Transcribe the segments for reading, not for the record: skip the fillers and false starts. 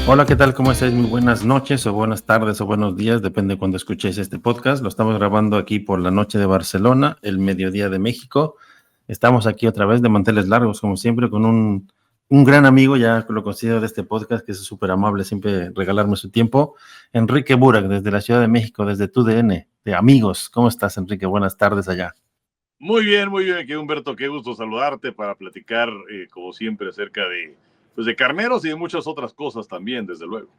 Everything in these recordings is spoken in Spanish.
Hola, ¿qué tal? ¿Cómo estáis? Muy buenas noches o buenas tardes o buenos días, depende de cuando escuchéis este podcast. Lo estamos grabando aquí por la noche de Barcelona, el mediodía de México. Estamos aquí otra vez de manteles largos, como siempre, con un gran amigo, ya lo considero de este podcast, que es súper amable siempre regalarme su tiempo. Enrique Burak, desde la Ciudad de México, desde TUDN, de Amigos. ¿Cómo estás, Enrique? Buenas tardes allá. Muy bien, aquí Humberto, qué gusto saludarte para platicar, como siempre, acerca de carneros y de muchas otras cosas también, desde luego.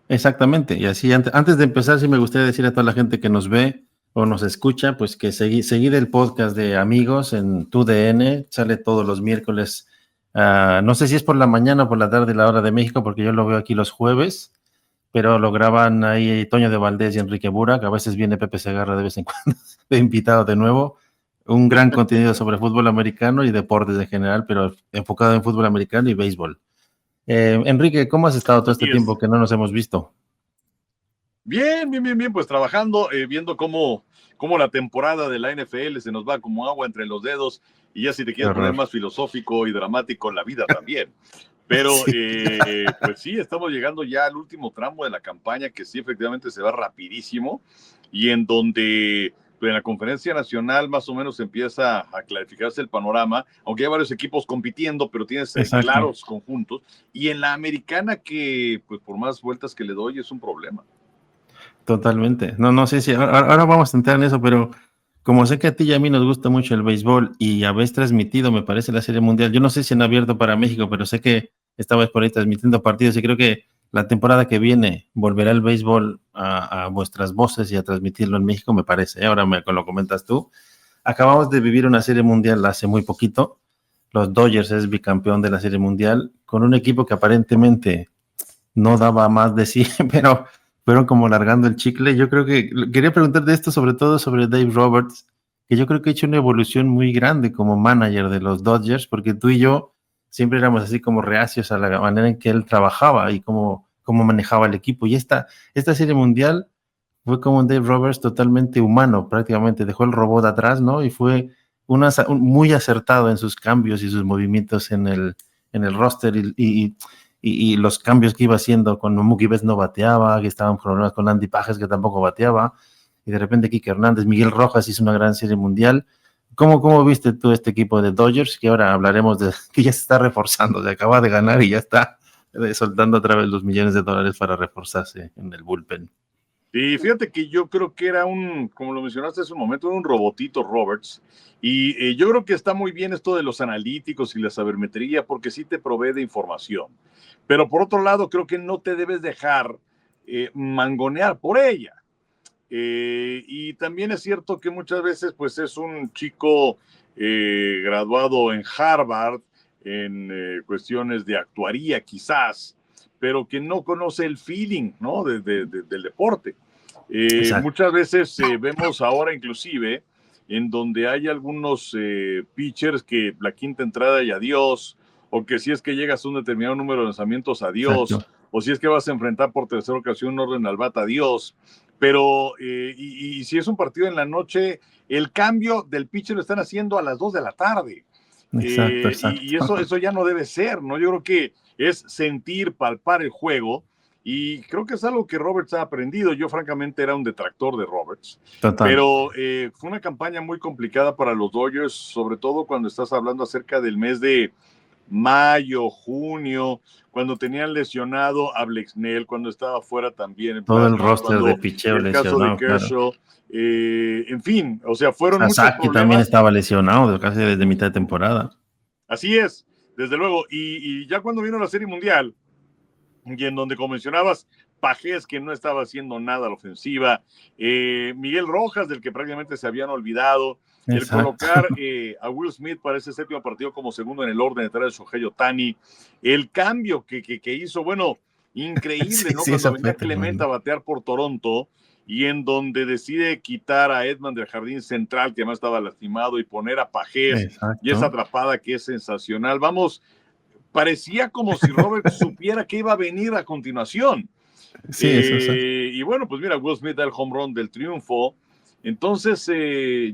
Exactamente, y así antes de empezar, sí me gustaría decir a toda la gente que nos ve o nos escucha, pues que seguir el podcast de Amigos en TUDN, sale todos los miércoles, no sé si es por la mañana o por la tarde, la hora de México, porque yo lo veo aquí los jueves, pero lo graban ahí Toño de Valdés y Enrique Burak, a veces viene Pepe Segarra de vez en cuando, de invitado de nuevo, un gran contenido sobre fútbol americano y deportes en general, pero enfocado en fútbol americano y béisbol. Enrique, ¿cómo has estado todo este Así tiempo es. que no nos hemos visto? Bien, pues trabajando, viendo cómo la temporada de la NFL se nos va como agua entre los dedos, y ya si te Qué quieres poner horror. más filosófico y dramático, la vida también. Pero, Sí, pues sí, estamos llegando ya al último tramo de la campaña, que sí, efectivamente se va rapidísimo, y en donde pues, en la conferencia nacional más o menos empieza a clarificarse el panorama, aunque hay varios equipos compitiendo, pero tienes exacto, claros conjuntos, y en la americana que, pues por más vueltas que le doy, es un problema. totalmente. No, no sé si ahora vamos a entrar en eso, pero como sé que a ti y a mí nos gusta mucho el béisbol y habéis transmitido, me parece, la Serie Mundial. Yo no sé si han abierto para México, pero sé que estabais por ahí transmitiendo partidos y creo que la temporada que viene volverá el béisbol a vuestras voces y a transmitirlo en México, me parece. Ahora me lo comentas tú. Acabamos de vivir una Serie Mundial hace muy poquito. Los Dodgers es bicampeón de la Serie Mundial con un equipo que aparentemente no daba más de sí, pero fueron como largando el chicle. Yo creo que quería preguntar de esto, sobre todo sobre Dave Roberts, que yo creo que ha hecho una evolución muy grande como manager de los Dodgers, porque tú y yo siempre éramos así como reacios a la manera en que él trabajaba y cómo manejaba el equipo. Y esta serie mundial fue como un Dave Roberts totalmente humano, prácticamente dejó el robot atrás, ¿no? Y fue muy acertado en sus cambios y sus movimientos en el roster y los cambios que iba haciendo cuando Mookie Betts no bateaba, que estaban problemas con Andy Pajes que tampoco bateaba, y de repente Kike Hernández, Miguel Rojas hizo una gran serie mundial. ¿Cómo viste tú este equipo de Dodgers? Que ahora hablaremos de que ya se está reforzando, se acaba de ganar y ya está soltando otra vez los millones de dólares para reforzarse en el bullpen. Y fíjate que yo creo que era como lo mencionaste hace un momento, era un robotito Roberts. Y yo creo que está muy bien esto de los analíticos y la sabermetría, porque sí te provee de información. Pero por otro lado, creo que no te debes dejar mangonear por ella. Y también es cierto que muchas veces pues es un chico graduado en Harvard en cuestiones de actuaría quizás, pero que no conoce el feeling, ¿no? Del deporte. Exacto. Muchas veces vemos ahora inclusive en donde hay algunos pitchers que la quinta entrada y adiós, o que si es que llegas a un determinado número de lanzamientos, adiós, Exacto. o si es que vas a enfrentar por tercera ocasión un orden al bat, adiós. Pero, y si es un partido en la noche, el cambio del pitcher lo están haciendo a las 2 de la tarde. Exacto, Y exacto. eso ya no debe ser, ¿no? Yo creo que es sentir, palpar el juego, y creo que es algo que Roberts ha aprendido. Yo francamente era un detractor de Roberts, Total. pero fue una campaña muy complicada para los Dodgers, sobre todo cuando estás hablando acerca del mes de mayo, junio, cuando tenían lesionado a Blexnell, cuando estaba fuera también en Todo el Plasma, roster de cuando picheo el caso de lesionado, claro. Kershaw, en fin, o sea, fueron muchos Sasaki también problemas. estaba lesionado casi desde mitad de temporada. Así es, desde luego. Y ya cuando vino la Serie Mundial, y en donde, como mencionabas, Pajés, que no estaba haciendo nada a la ofensiva, Miguel Rojas, del que prácticamente se habían olvidado, el Exacto. colocar a Will Smith para ese séptimo partido como segundo en el orden detrás de Shohei Ohtani, el cambio que hizo, bueno, increíble, Sí, ¿no? sí, Cuando eso fue venía Clemente a tremendo. batear por Toronto, y en donde decide quitar a Edman del jardín central, que además estaba lastimado, y poner a Pajés, y esa Exacto. atrapada que es sensacional. Vamos, parecía como si Robert supiera que iba a venir a continuación. Sí, eso es. Y bueno, pues mira, Will Smith da el home run del triunfo. Entonces,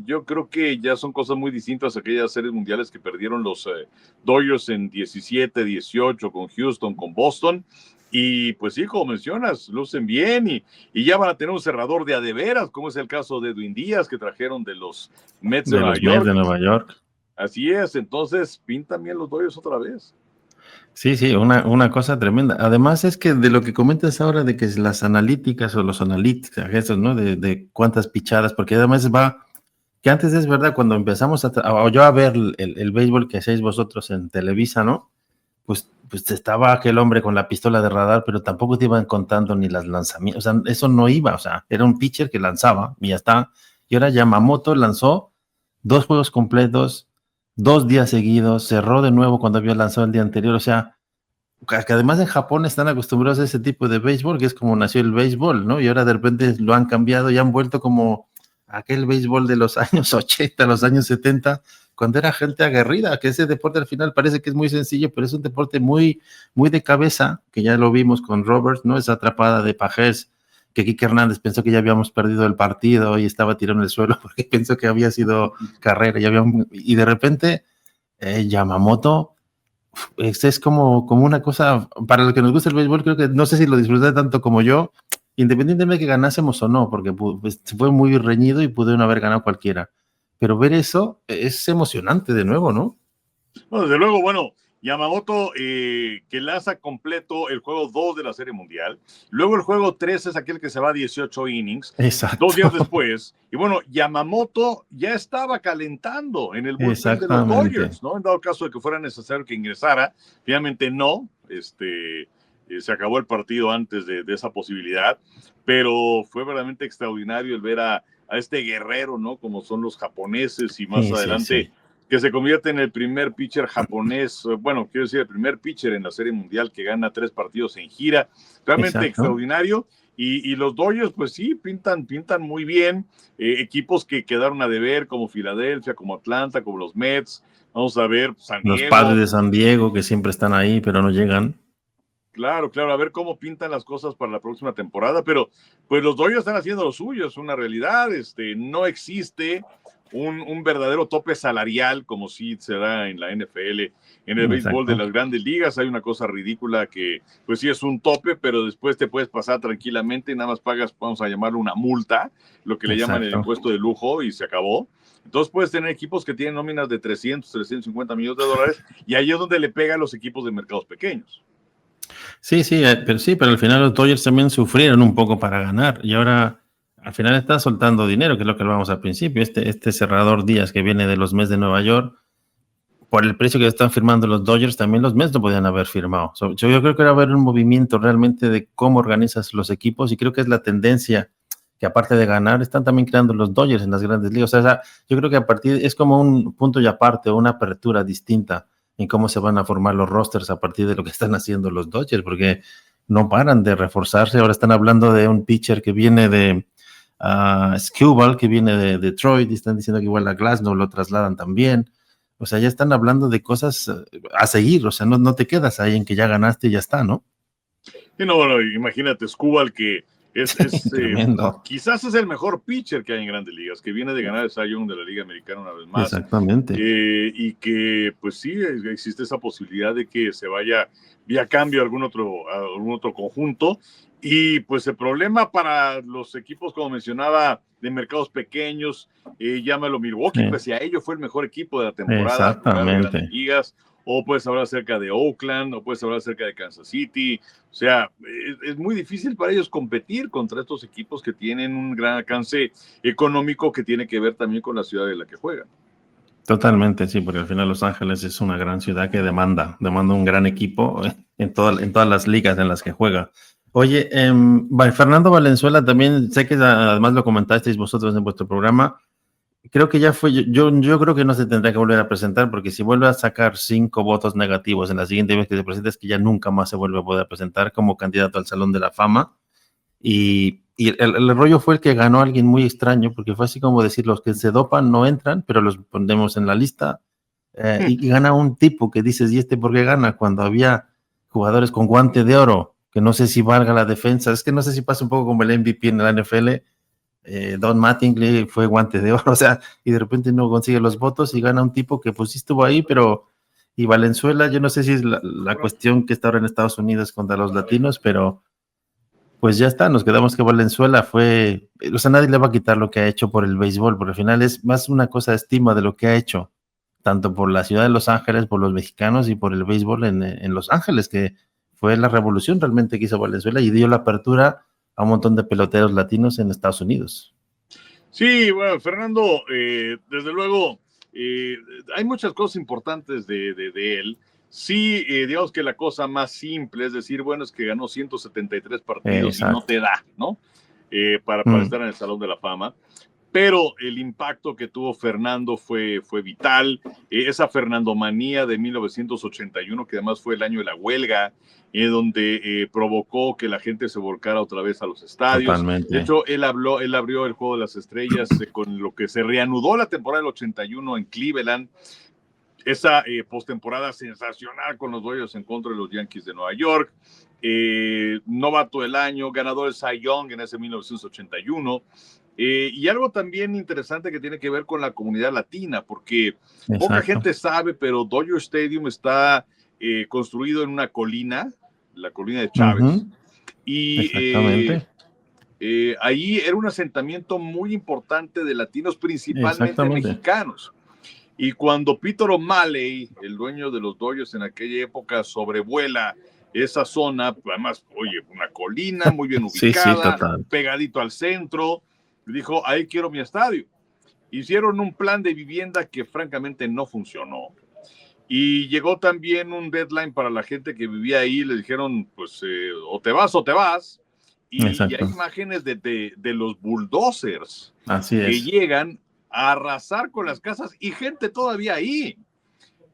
yo creo que ya son cosas muy distintas a aquellas series mundiales que perdieron los Dodgers en 17, 18 con Houston, con Boston. Y pues sí, como mencionas, lucen bien y ya van a tener un cerrador de a de veras, como es el caso de Edwin Díaz, que trajeron de los Mets de de Nueva los Mets York. de Nueva York. Así es, entonces pintan bien los Dodgers otra vez. Sí, sí, una cosa tremenda. Además es que de lo que comentas ahora de que las analíticas o los analíticos, esos, ¿no? De cuántas pichadas, porque además va, que antes es verdad, cuando empezamos yo a ver el béisbol que hacéis vosotros en Televisa, ¿no? Pues estaba aquel hombre con la pistola de radar, pero tampoco te iban contando ni las lanzamientos, o sea, eso no iba, o sea, era un pitcher que lanzaba y ya está. Y ahora Yamamoto lanzó 2 juegos completos, 2 días seguidos, cerró de nuevo cuando había lanzado el día anterior, o sea, que además en Japón están acostumbrados a ese tipo de béisbol, que es como nació el béisbol, ¿no? Y ahora de repente lo han cambiado y han vuelto como aquel béisbol de los años 80, los años 70, cuando era gente aguerrida, que ese deporte al final parece que es muy sencillo, pero es un deporte muy, muy de cabeza, que ya lo vimos con Roberts, ¿no? Esa atrapada de Pajés, que Kike Hernández pensó que ya habíamos perdido el partido y estaba tirando el suelo porque pensó que había sido carrera, y de repente Yamamoto es como una cosa, para los que nos gusta el béisbol, creo que no sé si lo disfruté tanto como yo, independientemente de que ganásemos o no, porque pues, fue muy reñido y pudieron haber ganado cualquiera. Pero ver eso es emocionante de nuevo, ¿no? No, desde luego, bueno, Yamamoto que lanza completo el juego 2 de la Serie Mundial. Luego el juego 3 es aquel que se va a 18 innings. Exacto. 2 días después. Y bueno, Yamamoto ya estaba calentando en el bullpen de los Exactamente. Dodgers, ¿no? En dado caso de que fuera necesario que ingresara. Finalmente no. Se acabó el partido antes de esa posibilidad. Pero fue verdaderamente extraordinario el ver a este guerrero, ¿no? Como son los japoneses y más Sí, sí, adelante sí. que se convierte en el primer pitcher japonés, bueno, quiero decir, el primer pitcher en la Serie Mundial que gana 3 partidos en gira. Realmente Exacto. extraordinario. Y los Dodgers, pues sí, pintan muy bien. Equipos que quedaron a deber, como Filadelfia, como Atlanta, como los Mets. Vamos a ver, San Los padres Diego. de San Diego que siempre están ahí, pero no llegan. Claro, claro, a ver cómo pintan las cosas para la próxima temporada, pero pues los Dodgers están haciendo lo suyo, es una realidad, no existe un verdadero tope salarial como sí se da en la NFL, en el béisbol de Exacto. las grandes ligas, hay una cosa ridícula que pues sí es un tope, pero después te puedes pasar tranquilamente, nada más pagas, vamos a llamarlo una multa, lo que le llaman el Exacto. impuesto de lujo y se acabó. Entonces puedes tener equipos que tienen nóminas de 300, 350 millones de dólares y ahí es donde le pega a los equipos de mercados pequeños. Sí, pero al final los Dodgers también sufrieron un poco para ganar y ahora al final están soltando dinero, que es lo que hablábamos al principio. Este cerrador Díaz que viene de los Mets de Nueva York, por el precio que están firmando los Dodgers, también los Mets no podían haber firmado. Yo creo que va a haber un movimiento realmente de cómo organizas los equipos y creo que es la tendencia que aparte de ganar, están también creando los Dodgers en las grandes ligas. O sea, yo creo que a partir, es como un punto y aparte, o una apertura distinta en cómo se van a formar los rosters a partir de lo que están haciendo los Dodgers, porque no paran de reforzarse. Ahora están hablando de un pitcher que viene de Skubal, que viene de Detroit, y están diciendo que igual a Glasnow lo trasladan también. O sea, ya están hablando de cosas a seguir, o sea, no te quedas ahí en que ya ganaste y ya está, ¿no? Y no, bueno, imagínate, Skubal que es Tremendo. quizás es el mejor pitcher que hay en Grandes Ligas, que viene de ganar el Cy Young de la Liga Americana una vez más, Exactamente. y que pues sí, existe esa posibilidad de que se vaya vía cambio a algún otro conjunto, y pues el problema para los equipos, como mencionaba, de mercados pequeños, llámalo Milwaukee, Sí, pues si a ello fue el mejor equipo de la temporada en lugar de Grandes exactamente. Ligas, o puedes hablar acerca de Oakland, o puedes hablar acerca de Kansas City. O sea, es muy difícil para ellos competir contra estos equipos que tienen un gran alcance económico que tiene que ver también con la ciudad en la que juegan. Totalmente, sí, porque al final Los Ángeles es una gran ciudad que demanda un gran equipo en todas las ligas en las que juega. Oye, Fernando Valenzuela también, sé que además lo comentasteis vosotros en vuestro programa, creo que ya fue, yo creo que no se tendrá que volver a presentar, porque si vuelve a sacar 5 votos negativos en la siguiente vez que se presente, es que ya nunca más se vuelve a poder presentar como candidato al Salón de la Fama. Y el rollo fue el que ganó alguien muy extraño, porque fue así como decir, los que se dopan no entran, pero los ponemos en la lista. Y gana un tipo que dices, ¿y este por qué gana? Cuando había jugadores con guante de oro, que no sé si valga la defensa. Es que no sé si pasa un poco como el MVP en la NFL. Don Mattingly fue guante de oro, o sea, y de repente no consigue los votos y gana un tipo que pues sí estuvo ahí, pero Y Valenzuela, yo no sé si es la cuestión que está ahora en Estados Unidos contra los latinos, pero pues ya está, nos quedamos que Valenzuela fue, o sea, nadie le va a quitar lo que ha hecho por el béisbol, porque al final es más una cosa de estima de lo que ha hecho, tanto por la ciudad de Los Ángeles, por los mexicanos y por el béisbol en Los Ángeles, que fue la revolución realmente que hizo Valenzuela y dio la apertura a un montón de peloteros latinos en Estados Unidos. Sí, bueno, Fernando, desde luego, hay muchas cosas importantes de él. Sí, digamos que la cosa más simple es decir, bueno, es que ganó 173 partidos y no Exacto. te da, ¿no? Para estar en el Salón de la Fama. Pero el impacto que tuvo Fernando fue vital. Esa Fernandomanía de 1981, que además fue el año de la huelga, donde provocó que la gente se volcara otra vez a los estadios. De Totalmente. hecho, él abrió el Juego de las Estrellas con lo que se reanudó la temporada del 81 en Cleveland. Esa postemporada sensacional con los Dodgers en contra de los Yankees de Nueva York. Novato del año, ganador de Cy Young en ese 1981. Y algo también interesante que tiene que ver con la comunidad latina, porque poca Exacto. gente sabe, pero Dodger Stadium está construido en una colina, la colina de Chávez, y Exactamente. ahí era un asentamiento muy importante de latinos, principalmente Exactamente. mexicanos. Y cuando Peter O'Malley, el dueño de los Dodgers en aquella época, sobrevuela esa zona, además, oye, una colina muy bien Sí, sí, ubicada, total. pegadito al centro, dijo, ahí quiero mi estadio. Hicieron un plan de vivienda que francamente no funcionó. Y llegó también un deadline para la gente que vivía ahí, le dijeron, pues, o te vas o te vas. Y hay Exacto. imágenes de los bulldozers Así que es. llegan a arrasar con las casas y gente todavía ahí.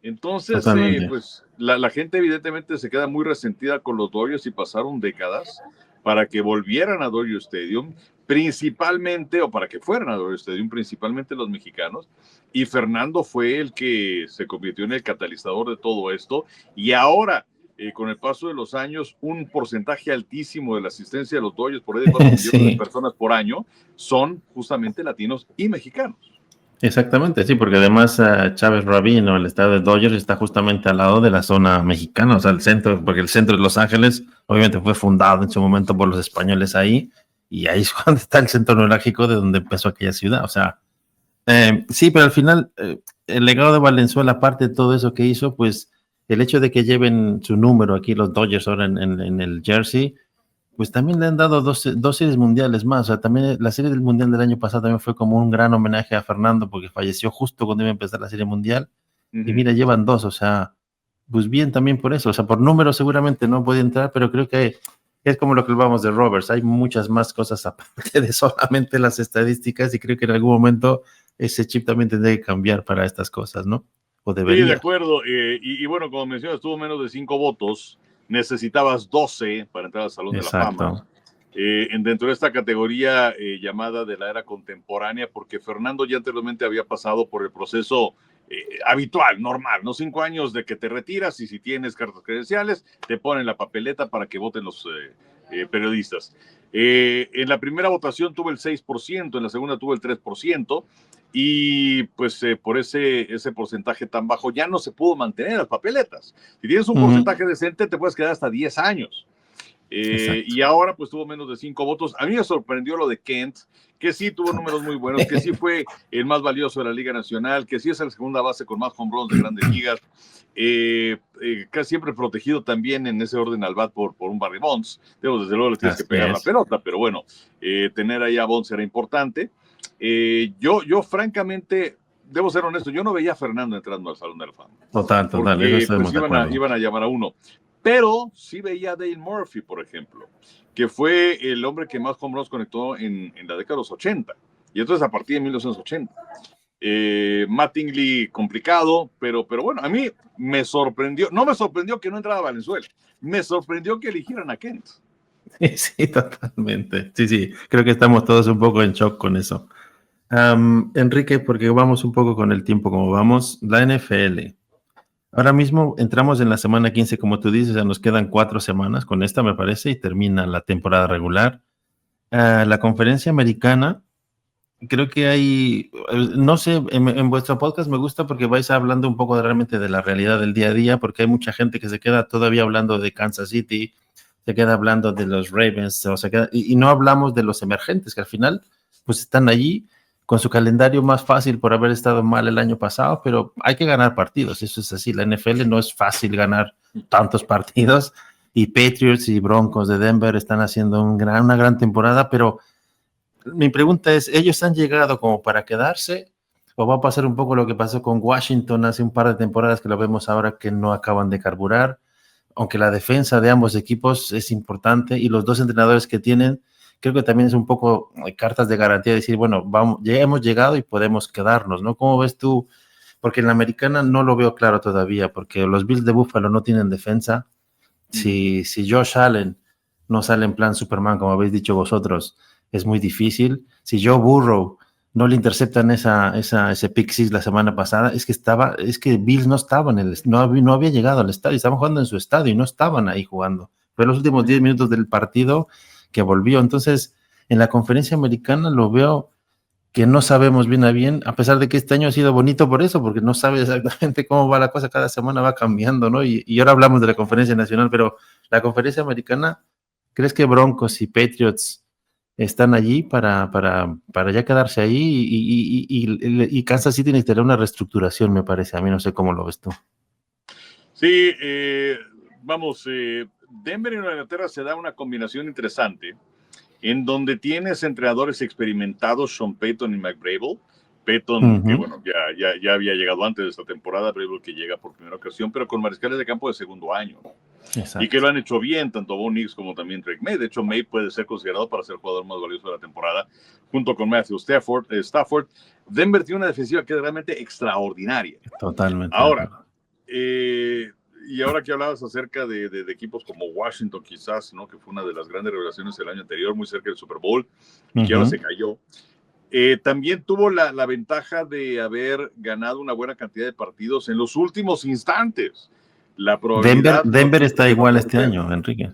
Entonces, Totalmente. pues la gente evidentemente se queda muy resentida con los Dodgers y pasaron décadas para que volvieran a Dodger Stadium, principalmente, o para que fueran a Dodger Stadium, principalmente los mexicanos. Y Fernando fue el que se convirtió en el catalizador de todo esto. Y ahora, con el paso de los años, un porcentaje altísimo de la asistencia de los Dodgers, por ahí de 4 millones de Sí, personas por año, son justamente latinos y mexicanos. exactamente, sí, porque además Chávez Ravine, el estado de Dodgers, está justamente al lado de la zona mexicana, o sea, el centro, porque el centro de Los Ángeles obviamente fue fundado en su momento por los españoles ahí, y ahí es donde está el centro neurálgico de donde empezó aquella ciudad, o sea, sí, pero al final el legado de Valenzuela, aparte de todo eso que hizo, pues el hecho de que lleven su número aquí los Dodgers ahora en el jersey, pues también le han dado dos series mundiales más. O sea, también la serie del mundial del año pasado también fue como un gran homenaje a Fernando porque falleció justo cuando iba a empezar la serie mundial. Uh Y -huh. mira, llevan dos, o sea, pues bien también por eso. O sea, por número seguramente no puede entrar, pero creo que es como lo que hablábamos de Roberts. Hay muchas más cosas aparte de solamente las estadísticas y creo que en algún momento ese chip también tendría que cambiar para estas cosas, ¿no? O Sí, de debería. acuerdo. Y bueno, como mencionas, tuvo menos de 5 votos. Necesitabas 12 para entrar al Salón de la Fama. Exacto. Dentro de esta categoría llamada de la era contemporánea, porque Fernando ya anteriormente había pasado por el proceso habitual, normal, ¿no? 5 años de que te retiras y si tienes cartas credenciales, te ponen la papeleta para que voten los periodistas. En la primera votación tuvo el 6%, en la segunda tuvo el 3%, y pues por ese porcentaje tan bajo ya no se pudo mantener las papeletas. Si tienes un porcentaje decente, te puedes quedar hasta 10 años. Exacto. Y ahora pues tuvo menos de 5 votos. A mí me sorprendió lo de Kent, que sí tuvo números muy buenos, que sí fue el más valioso de la Liga Nacional, que sí es la segunda base con más home runs de grandes ligas, casi siempre protegido también en ese orden al bat por un Barry Bonds. Desde luego le tienes que Así pegar la es. pelota, pero bueno, tener ahí a Bonds era importante. Yo francamente, debo ser honesto, yo no veía a Fernando entrando al Salón de la Fama, Total, eso porque pues estamos de acuerdo. iban a llamar a uno. Pero sí veía a Dale Murphy, por ejemplo, que fue el hombre que más home runs conectó en la década de los 80. Y entonces a partir de 1980. Mattingly complicado, pero bueno, a mí me sorprendió, no me sorprendió que no entrara Valenzuela, me sorprendió que eligieran a Kent. Sí, totalmente. Sí, sí, creo que estamos todos un poco en shock con eso. Enrique, porque vamos un poco con el tiempo como vamos, la NFL. Ahora mismo entramos en la semana 15, como tú dices, ya nos quedan 4 semanas con esta, me parece, y termina la temporada regular. La conferencia americana, creo que hay, no sé, en vuestro podcast me gusta porque vais hablando un poco realmente de la realidad del día a día, porque hay mucha gente que se queda todavía hablando de Kansas City, se queda hablando de los Ravens, o se queda, y no hablamos de los emergentes, que al final pues están allí con su calendario más fácil por haber estado mal el año pasado, pero hay que ganar partidos, eso es así, la NFL no es fácil ganar tantos partidos, y Patriots y Broncos de Denver están haciendo una gran temporada, pero mi pregunta es, ¿ellos han llegado como para quedarse o va a pasar un poco lo que pasó con Washington hace un par de temporadas que lo vemos ahora que no acaban de carburar? Aunque la defensa de ambos equipos es importante y los dos entrenadores que tienen, creo que también es un poco cartas de garantía, decir, bueno, vamos, ya hemos llegado y podemos quedarnos, ¿no? ¿Cómo ves tú? Porque en la americana no lo veo claro todavía, porque los Bills de Buffalo no tienen defensa. Si Josh Allen no sale en plan Superman, como habéis dicho vosotros, es muy difícil. Si Joe Burrow no le interceptan ese pick six la semana pasada, es que Bills no estaba no había llegado al estadio, estaban jugando en su estadio y no estaban ahí jugando. Fue los últimos 10 minutos del partido que volvió. Entonces, en la conferencia americana lo veo que no sabemos bien a bien, a pesar de que este año ha sido bonito por eso, porque no sabe exactamente cómo va la cosa, cada semana va cambiando, ¿no? Y ahora hablamos de la conferencia nacional, pero la conferencia americana, ¿crees que Broncos y Patriots están allí para ya quedarse ahí y Kansas City necesitará una reestructuración, me parece, a mí no sé cómo lo ves tú? Sí, vamos, Denver y Nueva Inglaterra se da una combinación interesante en donde tienes entrenadores experimentados, Sean Payton y Mike Vrabel. Payton, que bueno, ya había llegado antes de esta temporada, Vrabel que llega por primera ocasión, pero con mariscales de campo de segundo año. Y que lo han hecho bien, tanto Bo Nix como también Drake May. De hecho, May puede ser considerado para ser el jugador más valioso de la temporada, junto con Matthew Stafford. Denver tiene una defensiva que es realmente extraordinaria. Totalmente. Ahora, y ahora que hablabas acerca de equipos como Washington, quizás, ¿no? Que fue una de las grandes revelaciones del año anterior, muy cerca del Super Bowl, y que ahora se cayó. También tuvo la ventaja de haber ganado una buena cantidad de partidos en los últimos instantes. La probabilidad Denver está igual este año, Enrique.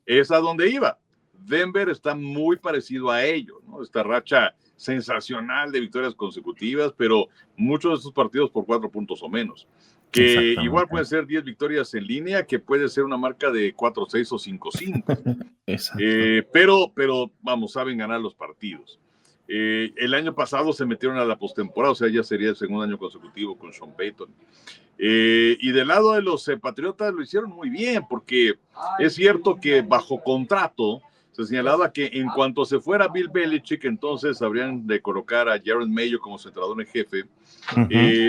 Es a donde iba. Denver está muy parecido a ello, ¿no? Esta racha sensacional de victorias consecutivas, pero muchos de estos partidos por 4 puntos o menos. Que igual pueden ser 10 victorias en línea, que puede ser una marca de 4-6 o 5-5. Pero, vamos, saben ganar los partidos. El año pasado se metieron a la postemporada, o sea, ya sería el segundo año consecutivo con Sean Payton. Y del lado de los Patriotas lo hicieron muy bien, porque es cierto que bajo contrato se señalaba que en cuanto se fuera Bill Belichick, entonces habrían de colocar a Jared Mayo como su entrenador en jefe.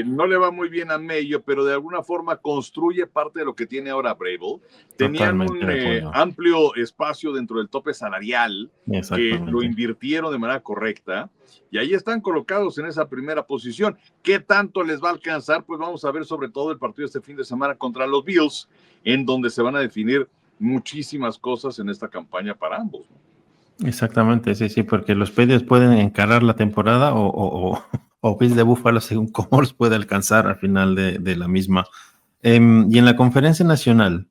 No le va muy bien a Mayo, pero de alguna forma construye parte de lo que tiene ahora Vrabel. Tenían un amplio espacio dentro del tope salarial que lo invirtieron de manera correcta y ahí están colocados en esa primera posición. ¿Qué tanto les va a alcanzar? Pues vamos a ver sobre todo el partido este fin de semana contra los Bills, en donde se van a definir muchísimas cosas en esta campaña para ambos, ¿no? Exactamente, sí, porque los Patriots pueden encarar la temporada o Bills de Buffalo según cómo los puede alcanzar al final de la misma. Y en la conferencia nacional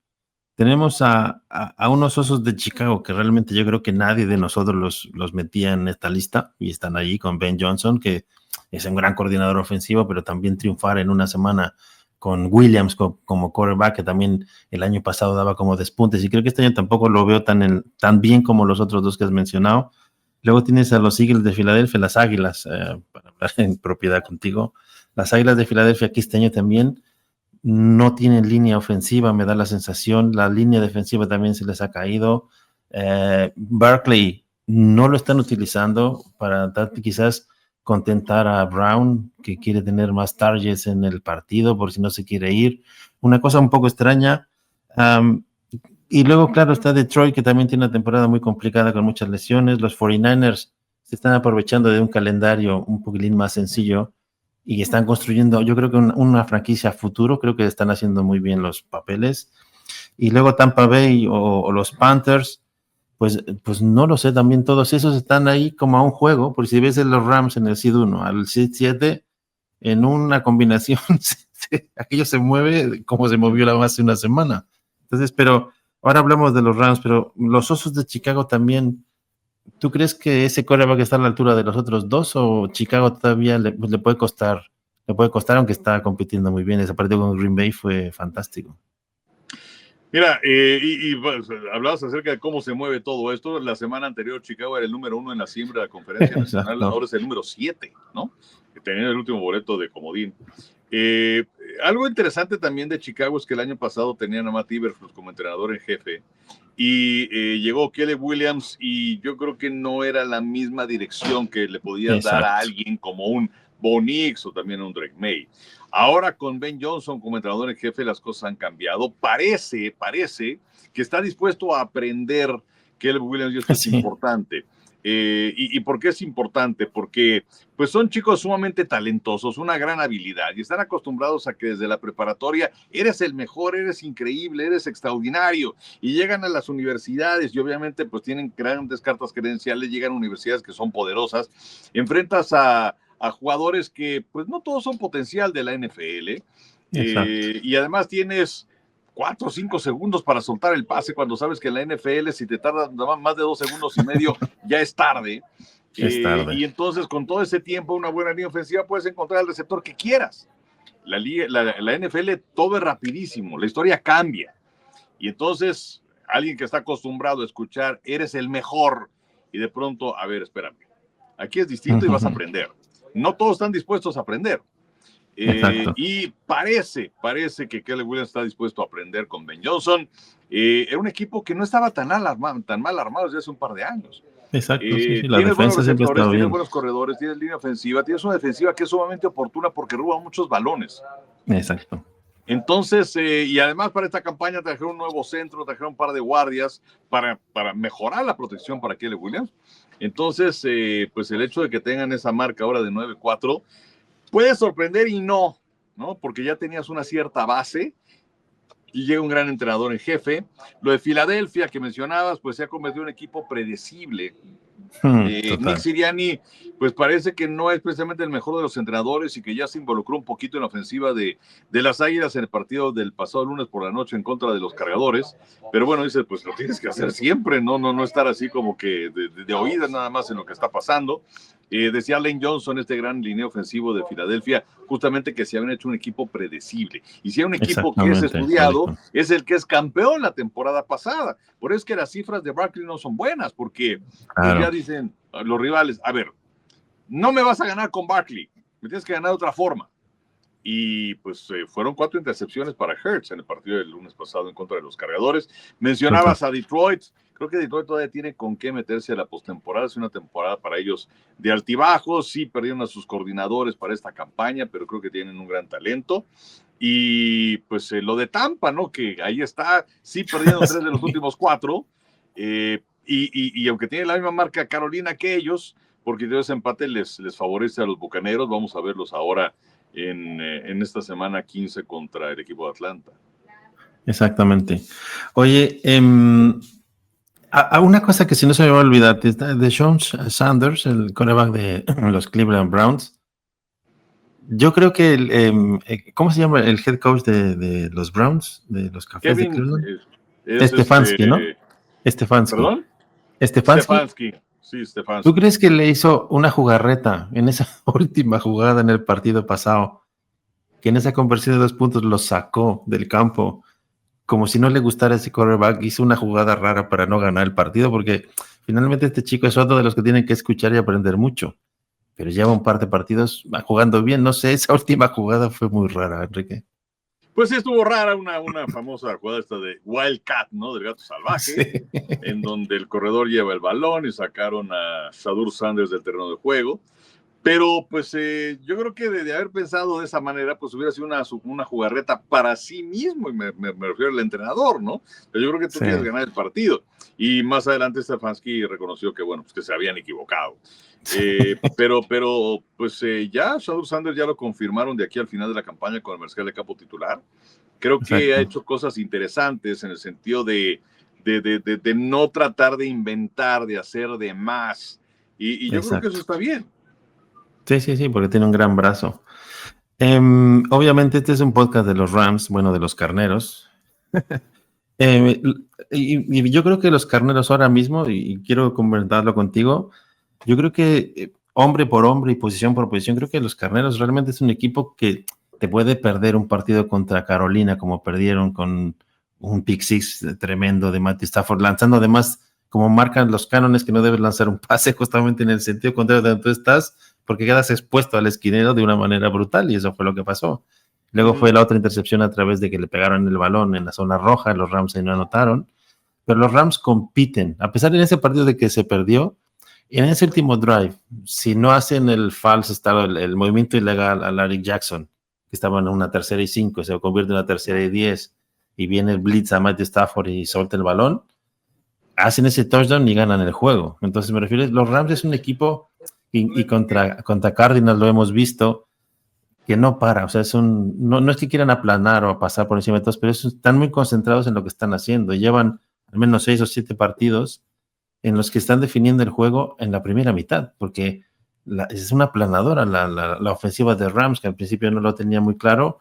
tenemos a unos Osos de Chicago que realmente yo creo que nadie de nosotros los metía en esta lista y están allí con Ben Johnson, que es un gran coordinador ofensivo, pero también triunfar en una semana con Williams como quarterback, que también el año pasado daba como despuntes, y creo que este año tampoco lo veo tan bien como los otros dos que has mencionado. Luego tienes a los Eagles de Filadelfia, las Águilas, para hablar en propiedad contigo, las Águilas de Filadelfia aquí este año también no tienen línea ofensiva, me da la sensación, la línea defensiva también se les ha caído. Barkley no lo están utilizando para quizás contentar a Brown, que quiere tener más targets en el partido por si no se quiere ir. Una cosa un poco extraña. Y luego, claro, está Detroit, que también tiene una temporada muy complicada con muchas lesiones. Los 49ers se están aprovechando de un calendario un poquitín más sencillo y están construyendo, yo creo que una franquicia a futuro. Creo que están haciendo muy bien los papeles. Y luego Tampa Bay o los Panthers, pues no lo sé, también todos esos están ahí como a un juego, por si ves los Rams en el seed 1 al seed 7, en una combinación, aquello se mueve como se movió hace una semana. Entonces, pero ahora hablamos de los Rams, pero los Osos de Chicago también, ¿Tú crees que ese quarterback está a la altura de los otros dos o Chicago todavía le puede costar? Le puede costar, aunque está compitiendo muy bien. Ese partido con Green Bay fue fantástico. Mira, pues, hablabas acerca de cómo se mueve todo esto. La semana anterior Chicago era el número 1 en la siembra de la conferencia nacional, Exacto. ahora es el número 7, ¿no? Tenía el último boleto de comodín. Algo interesante también de Chicago es que el año pasado tenían a Matt Eberflus como entrenador en jefe y llegó Caleb Williams y yo creo que no era la misma dirección que le podías dar a alguien como un Bo Nix o también a un Drake May. Ahora con Ben Johnson como entrenador en jefe las cosas han cambiado. Parece que está dispuesto a aprender Caleb Williams y esto es importante. ¿Y por qué es importante? Porque pues son chicos sumamente talentosos, una gran habilidad y están acostumbrados a que desde la preparatoria eres el mejor, eres increíble, eres extraordinario y llegan a las universidades y obviamente pues tienen grandes cartas credenciales, llegan a universidades que son poderosas, enfrentas a jugadores que pues no todos son potencial de la NFL y además tienes 4 o 5 segundos para soltar el pase cuando sabes que en la NFL si te tardas más de 2 segundos y medio ya es tarde. Y entonces con todo ese tiempo una buena línea ofensiva puedes encontrar el receptor que quieras. La NFL todo es rapidísimo, la historia cambia. Y entonces alguien que está acostumbrado a escuchar eres el mejor y de pronto, a ver, espérame, aquí es distinto y vas a aprender. No todos están dispuestos a aprender. Y parece que Caleb Williams está dispuesto a aprender con Ben Johnson. Era un equipo que no estaba tan mal armado desde hace un par de años. Exacto, sí, la tienes buenos defensa siempre receptores, está tienes bien. buenos corredores, tienes línea ofensiva, tienes una defensiva que es sumamente oportuna porque roba muchos balones. Exacto. Entonces, y además para esta campaña trajeron un nuevo centro, trajeron un par de guardias para mejorar la protección para Caleb Williams. Entonces, pues el hecho de que tengan esa marca ahora de 9-4 puede sorprender y no, porque ya tenías una cierta base y llega un gran entrenador en jefe. Lo de Filadelfia que mencionabas, pues se ha convertido en un equipo predecible. Nick Sirianni, pues parece que no es precisamente el mejor de los entrenadores y que ya se involucró un poquito en la ofensiva de las Águilas en el partido del pasado lunes por la noche en contra de los Cargadores. Pero bueno, dice, pues lo tienes que hacer siempre, no estar así como que de oídas nada más en lo que está pasando. Decía Lane Johnson, este gran línea ofensivo de Filadelfia, justamente que se habían hecho un equipo predecible. Y si hay un equipo que es estudiado, es el que es campeón la temporada pasada. Por eso es que las cifras de Barkley no son buenas, porque pues ya dicen los rivales, a ver, no me vas a ganar con Barkley, me tienes que ganar de otra forma. Y pues fueron 4 intercepciones para Hurts en el partido del lunes pasado en contra de los Cargadores. Mencionabas a Detroit. Creo que Detroit todavía tiene con qué meterse a la postemporada. Es una temporada para ellos de altibajos. Sí, perdieron a sus coordinadores para esta campaña, pero creo que tienen un gran talento. Y pues lo de Tampa, ¿no? Que ahí está, sí, perdieron 3 de los últimos 4. Y aunque tiene la misma marca Carolina que ellos, porque ese empate les favorece a los Bucaneros. Vamos a verlos ahora en esta semana 15 contra el equipo de Atlanta. Exactamente. Oye, una cosa que si no se me va a olvidar, de Sean Sanders, el quarterback de los Cleveland Browns. Yo creo que ¿cómo se llama el head coach de los Browns, de los Cafés de Cleveland? Stefanski, ¿no? Stefanski. ¿Perdón? Stefanski. Sí, Stefanski. ¿Tú crees que le hizo una jugarreta en esa última jugada en el partido pasado? Que en esa conversión de 2 puntos lo sacó del campo, como si no le gustara ese quarterback, hizo una jugada rara para no ganar el partido, porque finalmente este chico es otro de los que tienen que escuchar y aprender mucho, pero lleva un par de partidos jugando bien. No sé, esa última jugada fue muy rara, Enrique. Pues sí, estuvo rara una famosa jugada esta de Wildcat, ¿no? Del gato salvaje, sí. En donde el corredor lleva el balón y sacaron a Shadur Sanders del terreno de juego. Pero pues yo creo que de haber pensado de esa manera, pues hubiera sido una jugarreta para sí mismo, y me refiero al entrenador, ¿no? Pero yo creo que tú quieres ganar el partido. Y más adelante Stefanski reconoció que, bueno, pues que se habían equivocado. Pero pues ya Shadur Sanders ya lo confirmaron de aquí al final de la campaña con el mariscal de campo titular. Creo que ha hecho cosas interesantes en el sentido de no tratar de inventar, de hacer de más. Y yo creo que eso está bien. Sí, porque tiene un gran brazo. Obviamente este es un podcast de los Rams, bueno, de los Carneros. Eh, y yo creo que los carneros ahora mismo, y quiero comentarlo contigo, yo creo que hombre por hombre y posición por posición, creo que los carneros realmente es un equipo que te puede perder un partido contra Carolina, como perdieron con un pick six tremendo de Matthew Stafford, lanzando además, como marcan los cánones, que no debes lanzar un pase justamente en el sentido contrario de donde tú estás, porque quedas expuesto al esquinero de una manera brutal, y eso fue lo que pasó. Luego fue la otra intercepción a través de que le pegaron el balón en la zona roja, los Rams ahí no anotaron, pero los Rams compiten, a pesar de ese partido de que se perdió, en ese último drive, si no hacen el false start, el movimiento ilegal a Larry Jackson, que estaba en una 3rd y 5, se convierte en una 3rd y 10, y viene el blitz a Matthew Stafford y solta el balón, hacen ese touchdown y ganan el juego. Entonces me refiero, los Rams es un equipo, y contra Cardinals lo hemos visto, que no para, o sea, no es que quieran aplanar o pasar por encima de todos, pero están muy concentrados en lo que están haciendo, y llevan al menos 6 o 7 partidos en los que están definiendo el juego en la primera mitad, porque es una planadora la ofensiva de Rams, que al principio no lo tenía muy claro,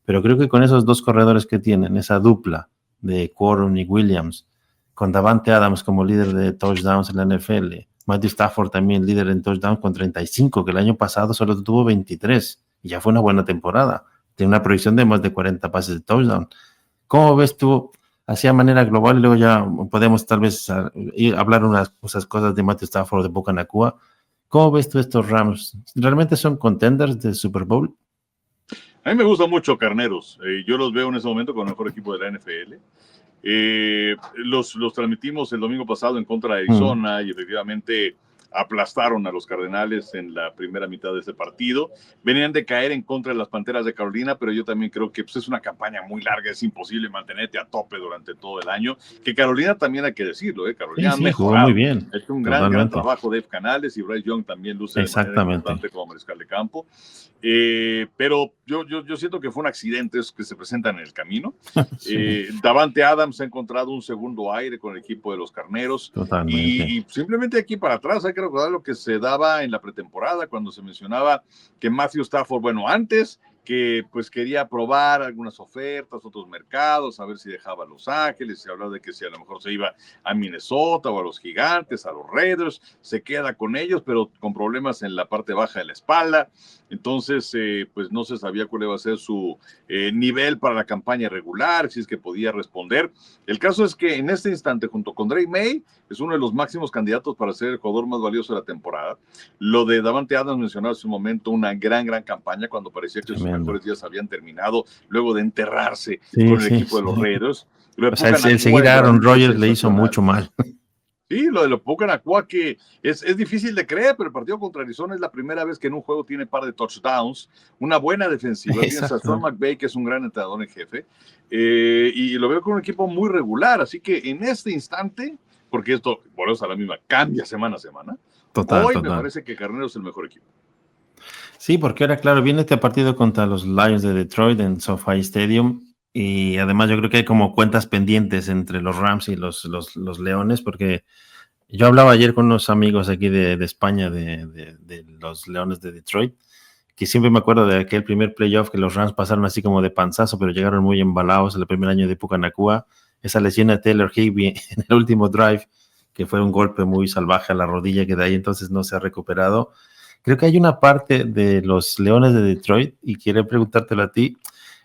pero creo que con esos dos corredores que tienen, esa dupla de Quaron y Williams, con Davante Adams como líder de touchdowns en la NFL, Matthew Stafford también líder en touchdowns con 35, que el año pasado solo tuvo 23, y ya fue una buena temporada. Tiene una proyección de más de 40 pases de touchdown. ¿Cómo ves tú, así a manera global, y luego ya podemos tal vez hablar unas cosas de Matthew Stafford, de Puka Nacua? ¿Cómo ves tú estos Rams? ¿Realmente son contenders de Super Bowl? A mí me gustan mucho Carneros. Yo los veo en ese momento con el mejor equipo de la NFL. Los transmitimos el domingo pasado en contra de Arizona y efectivamente aplastaron a los Cardenales en la primera mitad de ese partido. Venían de caer en contra de las Panteras de Carolina, pero yo también creo que pues, es una campaña muy larga, es imposible mantenerte a tope durante todo el año. Que Carolina también hay que decirlo, Carolina ha Sí, jugó muy mejorado. bien. Ha hecho un gran Totalmente. trabajo Dave Canales, y Bryce Young también luce de manera Exactamente. importante como mariscal de campo. Pero yo siento que fueron accidentes que se presentan en el camino. Sí, Davante Adams ha encontrado un segundo aire con el equipo de los Carneros, totalmente. y simplemente aquí para atrás hay que recordar lo que se daba en la pretemporada cuando se mencionaba que Matthew Stafford, bueno, antes que pues quería probar algunas ofertas, otros mercados, a ver si dejaba a Los Ángeles, se hablaba de que si a lo mejor se iba a Minnesota o a los Gigantes, a los Raiders, se queda con ellos, pero con problemas en la parte baja de la espalda. Entonces, pues no se sabía cuál iba a ser su nivel para la campaña regular, si es que podía responder. El caso es que en este instante, junto con Drake May, es uno de los máximos candidatos para ser el jugador más valioso de la temporada. Lo de Davante Adams mencionaba hace un momento, una gran campaña cuando parecía que sus Tremendo. mejores días habían terminado, luego de enterrarse Sí, con el sí, equipo de sí. los Raiders. Lo de O sea, Puka el Nacua seguir es a Aaron realmente Rodgers le hizo sensacional. mucho mal. Sí, lo de lo Puka Nacua, que es difícil de creer, pero el partido contra Arizona es la primera vez que en un juego tiene par de touchdowns, una buena defensiva. Tienes a Sean Exacto. McVay, que es un gran entrenador en jefe, y lo veo con un equipo muy regular. Así que en este instante, porque esto, por eso a la misma, cambia semana a semana, Total, hoy me total. parece que Carnero es el mejor equipo. Sí, porque ahora, claro, viene este partido contra los Lions de Detroit en SoFi Stadium, y además yo creo que hay como cuentas pendientes entre los Rams y los Leones, porque yo hablaba ayer con unos amigos aquí de España, de los Leones de Detroit, que siempre me acuerdo de aquel primer playoff que los Rams pasaron así como de panzazo, pero llegaron muy embalados el primer año de Puka Nacua, esa lesión de Taylor Higbee en el último drive, que fue un golpe muy salvaje a la rodilla, que de ahí entonces no se ha recuperado. Creo que hay una parte de los Leones de Detroit, y quiero preguntártelo a ti.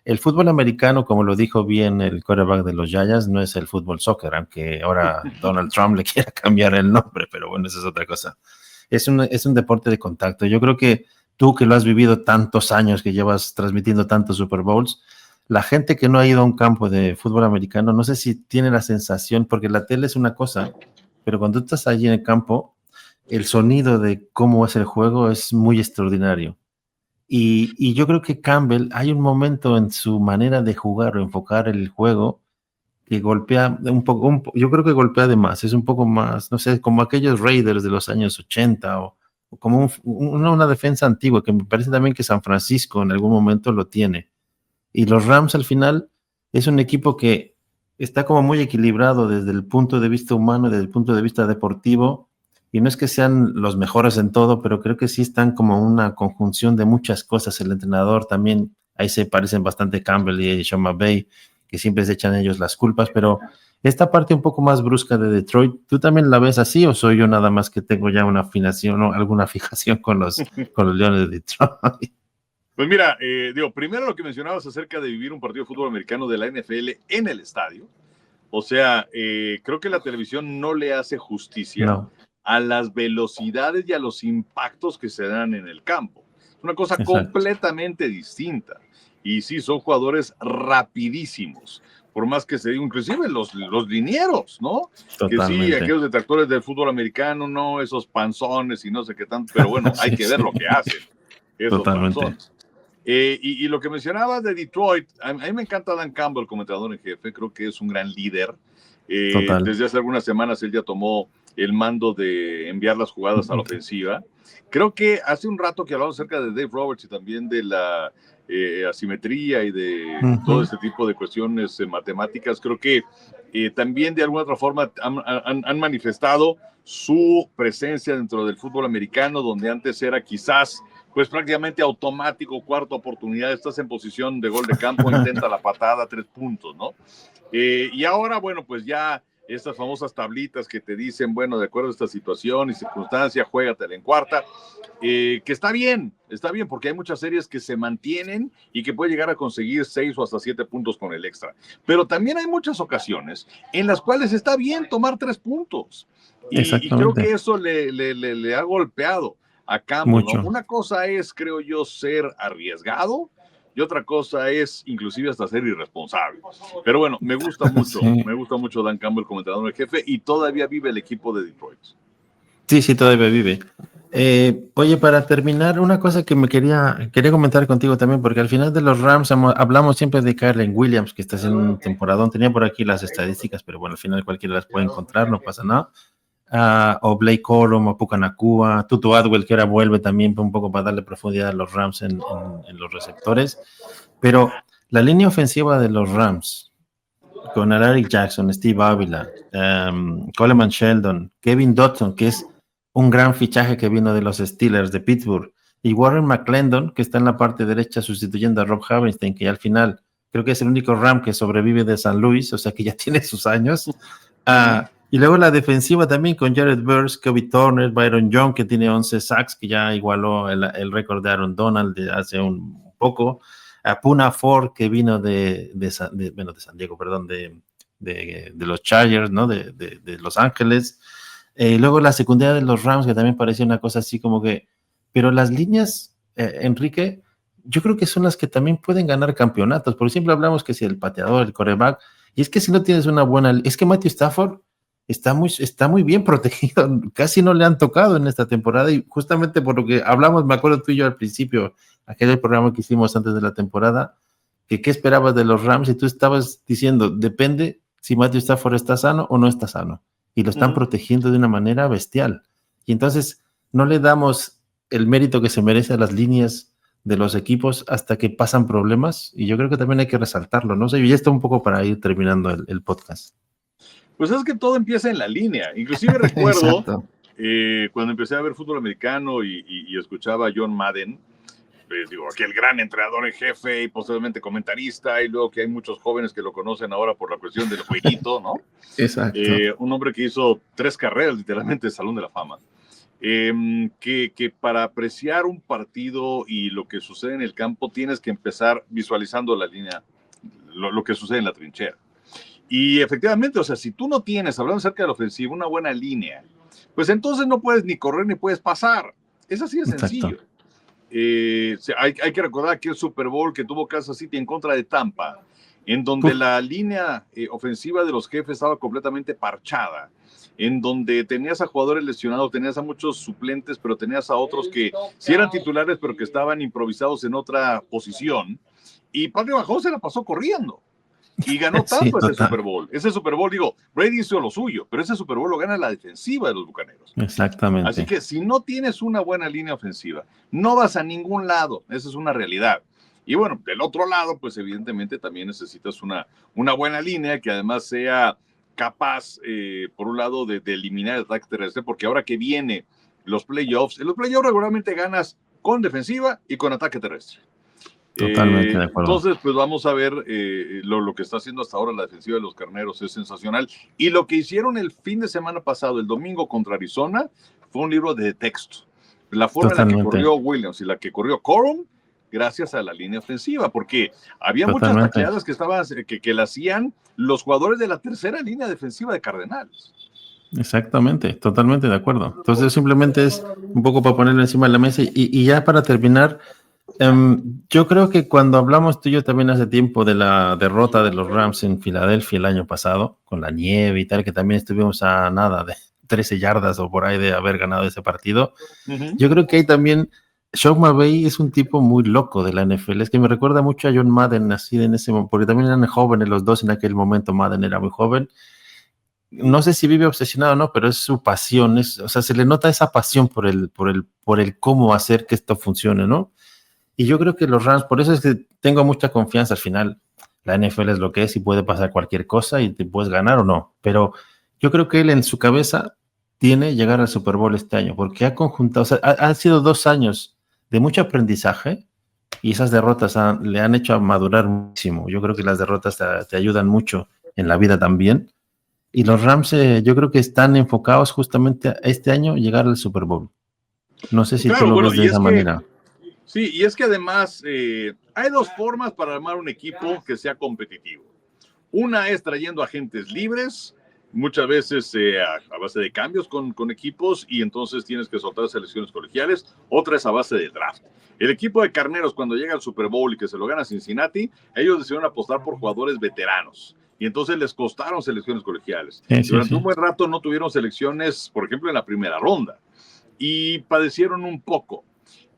El fútbol americano, como lo dijo bien el quarterback de los Giants, no es el fútbol soccer, aunque ahora Donald Trump le quiera cambiar el nombre, pero bueno, eso es otra cosa. Es un deporte de contacto. Yo creo que tú, que lo has vivido tantos años, que llevas transmitiendo tantos Super Bowls, la gente que no ha ido a un campo de fútbol americano, no sé si tiene la sensación, porque la tele es una cosa, pero cuando tú estás allí en el campo, el sonido de cómo es el juego es muy extraordinario. Y yo creo que Campbell, hay un momento en su manera de jugar o enfocar el juego que golpea un poco, yo creo que golpea de más, es un poco más, no sé, como aquellos Raiders de los años 80, o como una defensa antigua, que me parece también que San Francisco en algún momento lo tiene. Y los Rams al final es un equipo que está como muy equilibrado desde el punto de vista humano, desde el punto de vista deportivo, y no es que sean los mejores en todo, pero creo que sí están como una conjunción de muchas cosas. El entrenador también, ahí se parecen bastante Campbell y Sean McVay, que siempre se echan ellos las culpas, pero esta parte un poco más brusca de Detroit, ¿tú también la ves así o soy yo nada más que tengo ya una afinación o alguna fijación con los Leones de Detroit? Pues mira, primero lo que mencionabas acerca de vivir un partido de fútbol americano de la NFL en el estadio. O sea, creo que la televisión no le hace justicia No, a las velocidades y a los impactos que se dan en el campo. Es una cosa exacto. completamente distinta. Y sí, son jugadores rapidísimos. Por más que se diga, inclusive los linieros, ¿no? Que sí, Totalmente. aquellos detractores del fútbol americano, no, esos panzones y no sé qué tanto, pero bueno, hay Sí, que ver sí, lo que hacen, esos totalmente. panzones. Y lo que mencionabas de Detroit, a mí me encanta Dan Campbell, comentador en jefe, creo que es un gran líder. Total. Desde hace algunas semanas él ya tomó el mando de enviar las jugadas a la ofensiva. Creo que hace un rato que hablamos acerca de Dave Roberts y también de la asimetría y de todo Ujú. este tipo de cuestiones matemáticas, creo que también de alguna otra forma han manifestado su presencia dentro del fútbol americano, donde antes era quizás pues prácticamente automático, cuarta oportunidad, estás en posición de gol de campo, intenta la patada, 3 puntos, ¿no? Y ahora, bueno, pues ya estas famosas tablitas que te dicen, bueno, de acuerdo a esta situación y circunstancia, juégatela en cuarta, que está bien, porque hay muchas series que se mantienen y que puede llegar a conseguir 6 o hasta 7 puntos con el extra. Pero también hay muchas ocasiones en las cuales está bien tomar 3 puntos. Y creo Exactamente. que eso le ha golpeado a Campbell, ¿no? Mucho. Una cosa es, creo yo, ser arriesgado y otra cosa es inclusive hasta ser irresponsable. Pero bueno, Sí. me gusta mucho Dan Campbell como entrenador en jefe y todavía vive el equipo de Detroit. Sí, sí, todavía vive. Oye, para terminar, una cosa que quería comentar contigo también, porque al final de los Rams hablamos siempre de Kyren Williams, que está haciendo un temporadón. Tenía por aquí las estadísticas, pero bueno, al final cualquiera las puede encontrar, no pasa nada. O Blake Corum, o Puka Nacua, Tutu Atwell, que ahora vuelve también un poco para darle profundidad a los Rams en los receptores. Pero la línea ofensiva de los Rams, con Alaric Jackson, Steve Avila, Coleman Sheldon, Kevin Dotson, que es un gran fichaje que vino de los Steelers de Pittsburgh, y Warren McClendon, que está en la parte derecha sustituyendo a Rob Havenstein, que al final creo que es el único Ram que sobrevive de San Luis, o sea que ya tiene sus años. Y luego la defensiva también con Jared Verse, Kobe Turner, Byron Young, que tiene 11 sacks, que ya igualó el récord de Aaron Donald de hace un poco. A Puna Ford, que vino de San Diego, perdón, de los Chargers, ¿no? De Los Ángeles. Luego la secundaria de los Rams, que también parecía una cosa así como que, pero las líneas, Enrique, yo creo que son las que también pueden ganar campeonatos. Por ejemplo, hablamos que si el pateador, el quarterback, y es que si no tienes una buena, es que Matthew Stafford está muy bien protegido, casi no le han tocado en esta temporada y justamente por lo que hablamos, me acuerdo tú y yo al principio, aquel programa que hicimos antes de la temporada, que qué esperabas de los Rams y tú estabas diciendo, depende si Matthew Stafford está sano o no está sano y lo están protegiendo de una manera bestial. Y entonces no le damos el mérito que se merece a las líneas de los equipos hasta que pasan problemas y yo creo que también hay que resaltarlo, ¿no? sé, y esto un poco para ir terminando el podcast. Pues es que todo empieza en la línea. Inclusive recuerdo Exacto. cuando empecé a ver fútbol americano y escuchaba a John Madden, pues digo, aquel gran entrenador en jefe y posteriormente comentarista, y luego que hay muchos jóvenes que lo conocen ahora por la cuestión del jueguito, ¿no? Exacto. Un hombre que hizo 3 carreras literalmente de Salón de la Fama. Que para apreciar un partido y lo que sucede en el campo tienes que empezar visualizando la línea, lo que sucede en la trinchera. Y efectivamente, o sea, si tú no tienes, hablando acerca de la ofensiva, una buena línea, pues entonces no puedes ni correr ni puedes pasar. Es así de Exacto. sencillo. Hay que recordar que el Super Bowl que tuvo Kansas City en contra de Tampa, en donde Uf, la línea ofensiva de los jefes estaba completamente parchada, en donde tenías a jugadores lesionados, tenías a muchos suplentes, pero tenías a otros que sí eran titulares, pero que estaban improvisados en otra posición. Y Patrick Mahomes se la pasó corriendo y ganó sí, Tampa ese total. Super Bowl. Ese Super Bowl, digo, Brady hizo lo suyo, pero ese Super Bowl lo gana la defensiva de los Bucaneros. Así Exactamente. que si no tienes una buena línea ofensiva, no vas a ningún lado. Esa es una realidad. Y bueno, del otro lado, pues evidentemente también necesitas una buena línea que además sea capaz, por un lado, de eliminar el ataque terrestre, porque ahora que viene los playoffs, en los playoffs regularmente ganas con defensiva y con ataque terrestre. Totalmente de acuerdo. Entonces, pues vamos a ver lo que está haciendo hasta ahora la defensiva de los Carneros es sensacional. Y lo que hicieron el fin de semana pasado, el domingo contra Arizona, fue un libro de texto. La forma en la que Totalmente. corrió Williams y la que corrió Corum, gracias a la línea ofensiva, porque había muchas Totalmente. tacleadas que la hacían los jugadores de la tercera línea defensiva de Cardenales. Exactamente, totalmente de acuerdo. Entonces simplemente es un poco para ponerlo encima de la mesa y ya para terminar, yo creo que cuando hablamos tú y yo también hace tiempo de la derrota de los Rams en Filadelfia el año pasado, con la nieve y tal, que también estuvimos a nada de 13 yardas o por ahí de haber ganado ese partido, yo creo que ahí también Sean McVay es un tipo muy loco de la NFL, es que me recuerda mucho a John Madden, así en ese momento, porque también eran jóvenes los dos en aquel momento, Madden era muy joven. No sé si vive obsesionado o no, pero es su pasión, o sea, se le nota esa pasión por el cómo hacer que esto funcione, ¿no? Y yo creo que los Rams, por eso es que tengo mucha confianza al final. La NFL es lo que es y puede pasar cualquier cosa y te puedes ganar o no. Pero yo creo que él en su cabeza tiene llegar al Super Bowl este año, porque ha conjuntado, o sea, han sido 2 años de mucho aprendizaje y esas derrotas le han hecho madurar muchísimo. Yo creo que las derrotas te ayudan mucho en la vida también. Y los Rams yo creo que están enfocados justamente a este año llegar al Super Bowl. No sé si tú Claro, lo bueno, ves de esa manera. sí, y es que además hay dos formas para armar un equipo que sea competitivo. Una es trayendo agentes libres, muchas veces a base de cambios con equipos y entonces tienes que soltar selecciones colegiales. Otra es a base de draft. El equipo de Carneros cuando llega al Super Bowl y que se lo gana Cincinnati, ellos decidieron apostar por jugadores veteranos y entonces les costaron selecciones colegiales. Sí, sí, Durante sí. un buen rato no tuvieron selecciones, por ejemplo, en la primera ronda y padecieron un poco.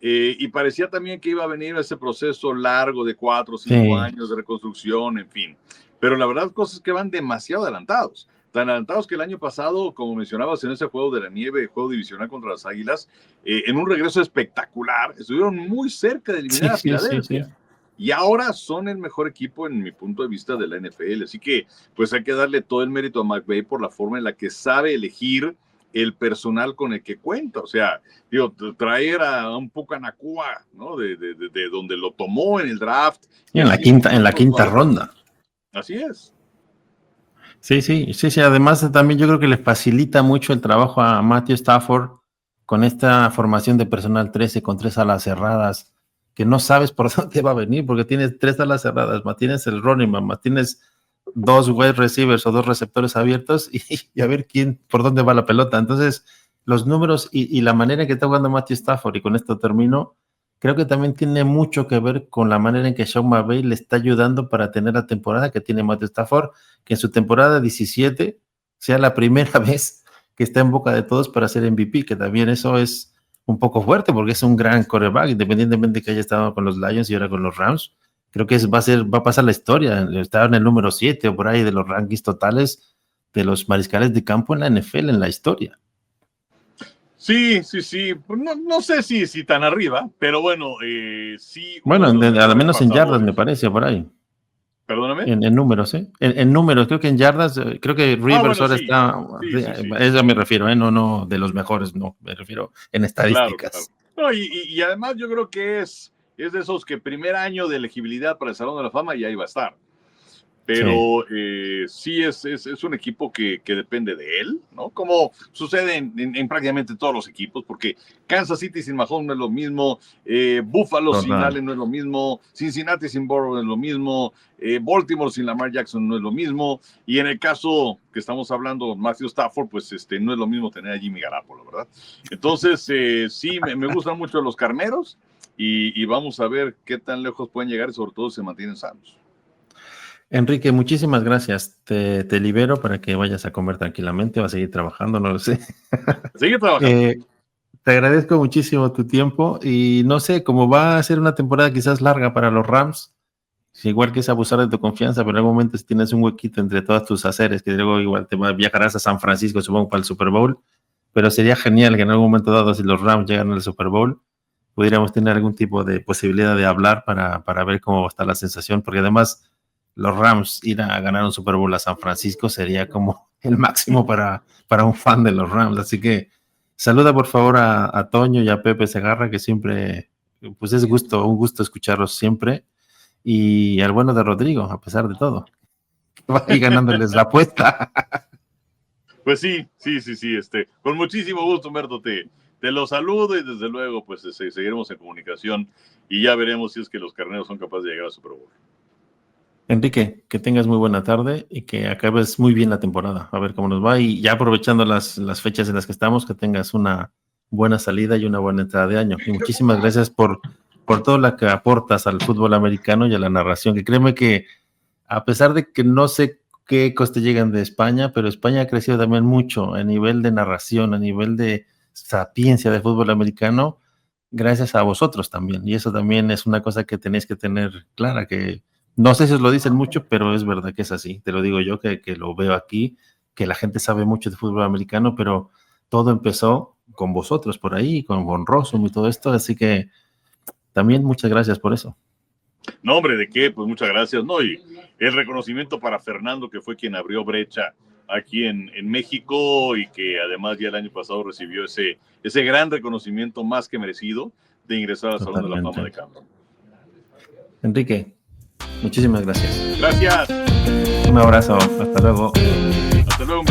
Y parecía también que iba a venir ese proceso largo de 4 o 5 Sí, años de reconstrucción, en fin. Pero la verdad, cosas que van demasiado adelantados. Tan adelantados que el año pasado, como mencionabas en ese juego de la nieve, juego divisional contra las Águilas, en un regreso espectacular, estuvieron muy cerca de eliminar sí, a sí, sí, Filadelfia. sí. Y ahora son el mejor equipo en mi punto de vista de la NFL. Así que pues hay que darle todo el mérito a McVay por la forma en la que sabe elegir el personal con el que cuenta. O sea, digo, traer a un Pucanacua, ¿no? De donde lo tomó en el draft Y y así en la muchos quinta jugadores. ronda. Así es. Sí, sí, sí, sí. Además, también yo creo que le facilita mucho el trabajo a Matthew Stafford con esta formación de personal 13 con 3 alas cerradas, que no sabes por dónde va a venir, porque tienes 3 alas cerradas, más tienes el running back, más tienes 2 wide receivers o 2 receptores abiertos y a ver por dónde va la pelota. Entonces, los números y la manera en que está jugando Matthew Stafford, y con esto termino, creo que también tiene mucho que ver con la manera en que Sean McVay le está ayudando para tener la temporada que tiene Matthew Stafford, que en su temporada 17 sea la primera vez que está en boca de todos para ser MVP, que también eso es un poco fuerte porque es un gran quarterback, independientemente de que haya estado con los Lions y ahora con los Rams. Creo que va a pasar la historia. Estaba en el número 7 o por ahí de los rankings totales de los mariscales de campo en la NFL, en la historia. Sí, sí, sí. No, no sé si tan arriba, pero bueno, sí, uno Bueno, de los al mejores menos en yardas me pasadores. parece, por ahí. Perdóname. En números, ¿eh? En números, creo que en yardas, creo que Ah, Rivers bueno, ahora sí. está, Sí, sí, sí. a eso me refiero, ¿eh? No, no, de los mejores, no, me refiero en Claro, claro. estadísticas. No, y además yo creo que es de esos que primer año de elegibilidad para el Salón de la Fama y ahí va a estar. Sí, Pero sí es un equipo que depende de él, ¿no? Como sucede en prácticamente todos los equipos, porque Kansas City sin Mahomes no es lo mismo, Buffalo sin total. Allen no es lo mismo, Cincinnati sin Burrow no es lo mismo, Baltimore sin Lamar Jackson no es lo mismo, y en el caso que estamos hablando, Matthew Stafford, pues no es lo mismo tener a Jimmy Garoppolo, ¿verdad? Entonces, sí, me gustan mucho los carneros y vamos a ver qué tan lejos pueden llegar y sobre todo se mantienen sanos. Enrique, muchísimas gracias. Te libero para que vayas a comer tranquilamente o a seguir trabajando, no lo sé. Sigue trabajando. Eh, Te agradezco muchísimo tu tiempo y no sé, cómo va a ser una temporada quizás larga para los Rams, igual que es abusar de tu confianza, pero en algún momento si tienes un huequito entre todas tus haceres, que luego igual viajarás a San Francisco, supongo, para el Super Bowl, pero sería genial que en algún momento dado, si los Rams llegan al Super Bowl, pudiéramos tener algún tipo de posibilidad de hablar para ver cómo está la sensación, porque además los Rams ir a ganar un Super Bowl a San Francisco sería como el máximo para un fan de los Rams, así que saluda por favor a Toño y a Pepe Segarra, que siempre pues es un gusto escucharlos siempre. Y al bueno de Rodrigo, a pesar de todo, va ahí ganándoles la apuesta. Pues sí, con muchísimo gusto, Humberto, te lo saludo y desde luego, pues seguiremos en comunicación y ya veremos si es que los carneros son capaces de llegar a Super Bowl. Enrique, que tengas muy buena tarde y que acabes muy bien la temporada, a ver cómo nos va, y ya aprovechando las fechas en las que estamos, que tengas una buena salida y una buena entrada de año. Y muchísimas gracias por todo lo que aportas al fútbol americano y a la narración, que créeme que a pesar de que no sé qué ecos te llegan de España, pero España ha crecido también mucho a nivel de narración, a nivel de sapiencia de fútbol americano, gracias a vosotros también. Y eso también es una cosa que tenéis que tener clara, que no sé si os lo dicen mucho, pero es verdad que es así. Te lo digo yo, que lo veo aquí, que la gente sabe mucho de fútbol americano, pero todo empezó con vosotros por ahí, con Von Rossum y todo esto, así que también muchas gracias por eso. No, hombre, ¿de qué? Pues muchas gracias, ¿no? Y el reconocimiento para Fernando, que fue quien abrió brecha aquí en México y que además ya el año pasado recibió ese gran reconocimiento más que merecido de ingresar al Salón de la Fama de Campo. Enrique, muchísimas gracias. Gracias. Un abrazo. Hasta luego. Hasta luego.